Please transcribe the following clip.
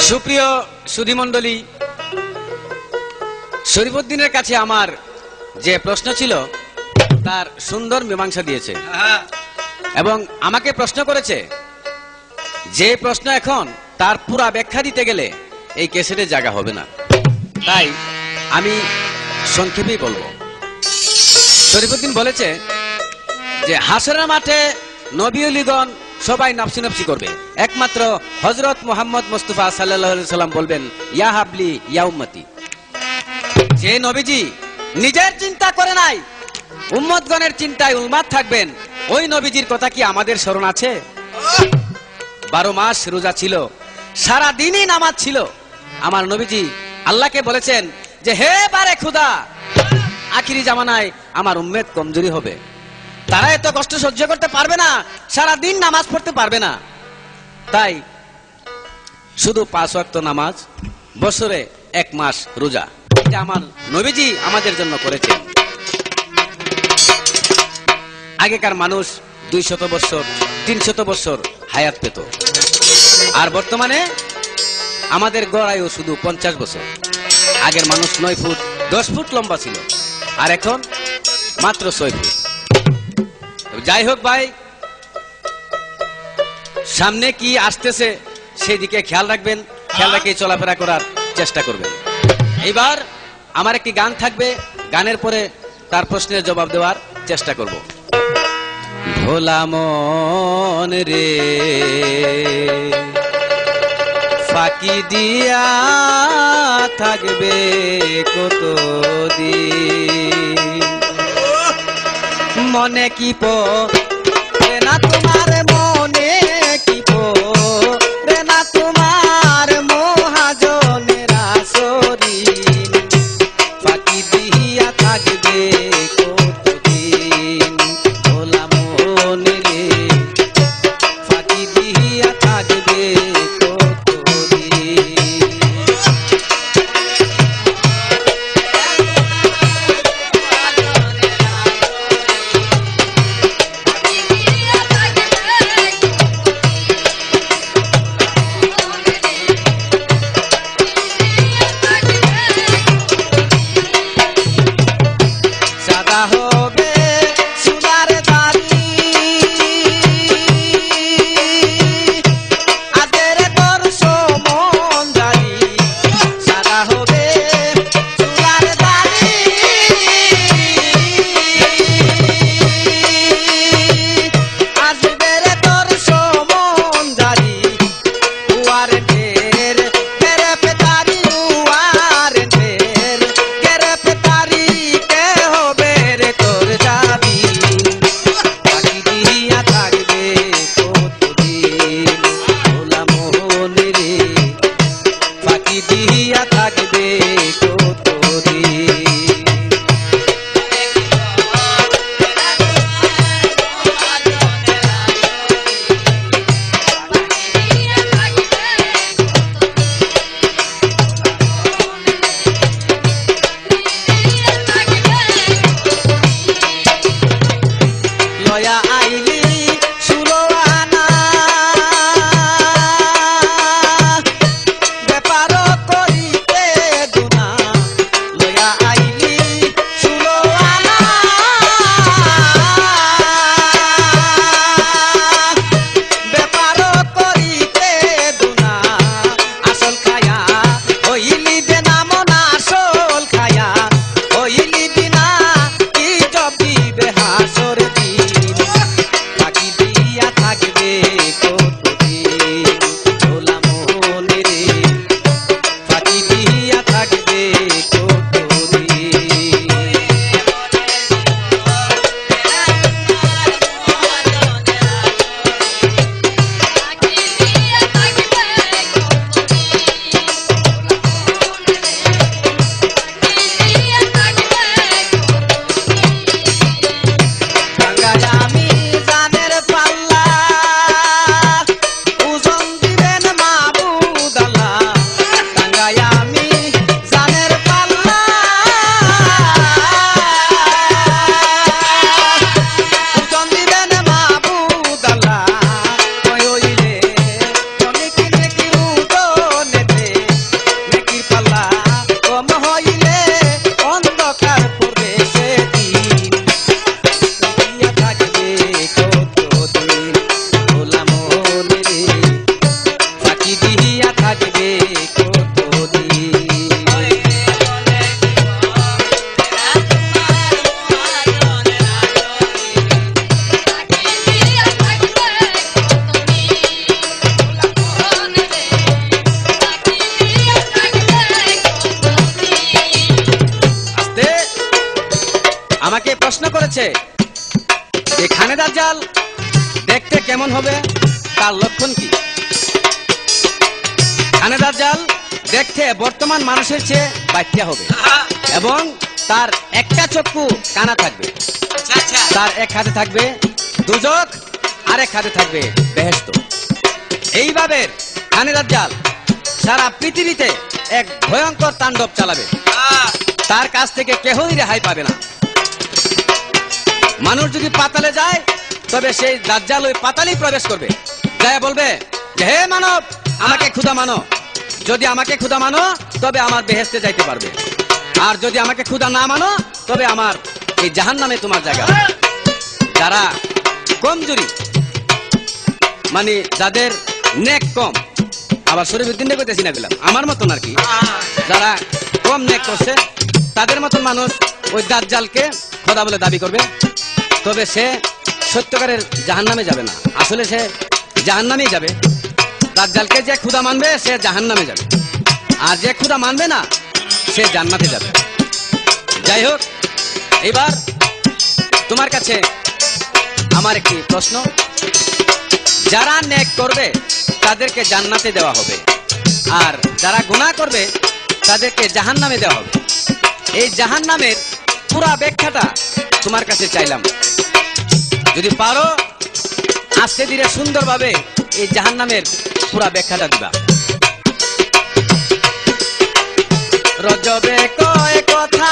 সুপ্রিয় সুধীমণ্ডলী, শরীফুদ্দিনের কাছে আমার যে প্রশ্ন ছিল তার সুন্দর মীমাংসা দিয়েছে এবং আমাকে প্রশ্ন করেছে। যে প্রশ্ন এখন তার পুরা ব্যাখ্যা দিতে গেলে এই ক্যাসেটে জায়গা হবে না, তাই আমি সংক্ষেপেই বলবো। শরীফুদ্দিন বলেছে যে হাসরের মাঠে নবী ওলিগণ সবাই নফসি নফসি করবে, একমাত্র হযরত মুহাম্মদ মুস্তাফা সাল্লাল্লাহু আলাইহি সাল্লাম বলবেন ইয়া হাবলি ইয়া উম্মতি। যে নবীজি নিজের চিন্তা করে নাই, উম্মতগণের চিন্তায় উন্মাদ থাকবেন, ওই নবীজির কথা কি আমাদের স্মরণ আছে? 12 মাস রোজা ছিল, সারা দিনই নামাজ ছিল। আমার নবীজি আল্লাহকে বলেছেন যে হে বারে খুদা, আখিরি জামানায় আমার উম্মত কমজোরি হবে, তারা এত কষ্ট সহ্য করতে পারবে না, সারা দিন নামাজ পড়তে পারবে না। তাই শুধু 5 ওয়াক্ত নামাজ, বছরে 1 মাস রোজা, এটা আমার নবীজি আমাদের জন্য করেছেন। আগেকার মানুষ 200 বছর 300 বছর হায়াত পেত, আর বর্তমানে আমাদের গড় আয়ু শুধু 50 বছর। আগের মানুষ 9 ফুট 10 ফুট লম্বা ছিল, আর এখন মাত্র 6 ফুট। যাই হোক ভাই, সামনে কি আসতেছে সেদিকে খেয়াল রাখবেন, খেয়াল রেখে চলাফেরা করার চেষ্টা করবেন। এইবার আমার একটি গান থাকবে, গানের পরে তার প্রশ্নের জবাব দেওয়ার চেষ্টা করব। ভোলা মন রে ফাঁকি দিয়া থাকবে কতদিন, মনে কি পড়ে না তোমার, মনে কি পড়ে না তোমার মহাজনের আসরিন, ফাঁকি দিয়া থাকবে কতদিন, ভোলা মন রে ফাঁকি দিয়া থাকবে কতদিন। প্রশ্ন করেছে যে খানে দাজ্জাল দেখতে কেমন হবে, তার লক্ষণ কি? খানে দাজ্জাল দেখতে বর্তমান মানুষের চেয়ে বাচ্চা হবে এবং তার একটা চক্ষু কানা থাকবে, তার এক হাতে থাকবে দুজক, আরেক হাতে থাকবে বেহেশত। এইভাবে খানে দাজ্জাল সারা পৃথিবীতে এক ভয়ঙ্কর তাণ্ডব চালাবে, তার কাছ থেকে কেহই রেহাই পাবে না। মানুষ যদি পাতালে যায় তবে সেই দাজ্জাল ওই পাতালেই প্রবেশ করবে, যায় বলবে যে হে মানব, আমাকে ক্ষুধা মানো, যদি আমাকে ক্ষুধা মানো তবে আমার বেহেশতে যাইতে পারবে, আর যদি আমাকে ক্ষুধা না মানো তবে আমার এই জাহান্নামে তোমার জায়গা। যারা কমজোরি, মানে যাদের নেক কম, আবার শরীফুদ্দিন করতেছি না বললাম, আমার মতন আর কি, যারা কম নেক করছে তাদের মতন মানুষ ওই দাজ্জালকে খোদা বলে দাবি করবে, তবে সে সত্যকারের জাহান্নামে যাবে না, আসলে সে জাহান্নামেই যাবে। দাজ্জালকে যে ক্ষুধা মানবে সে জাহান্নামে যাবে, আর যে ক্ষুধা মানবে না সে জান্নাতে যাবে। যাই হোক, এবার তোমার কাছে আমার একটি প্রশ্ন, যারা নেক করবে তাদেরকে জান্নাতে দেওয়া হবে, আর যারা গুনাহ করবে তাদেরকে জাহান্নামে দেওয়া হবে। এই জাহান্নামের পুরা ব্যাখ্যাটা তোমার কাছে চাইলাম, যদি পারো আস্তে ধীরে সুন্দরভাবে এই জাহান্নামের পুরা ব্যাখ্যাটা দিবা। রজবে কয় কথা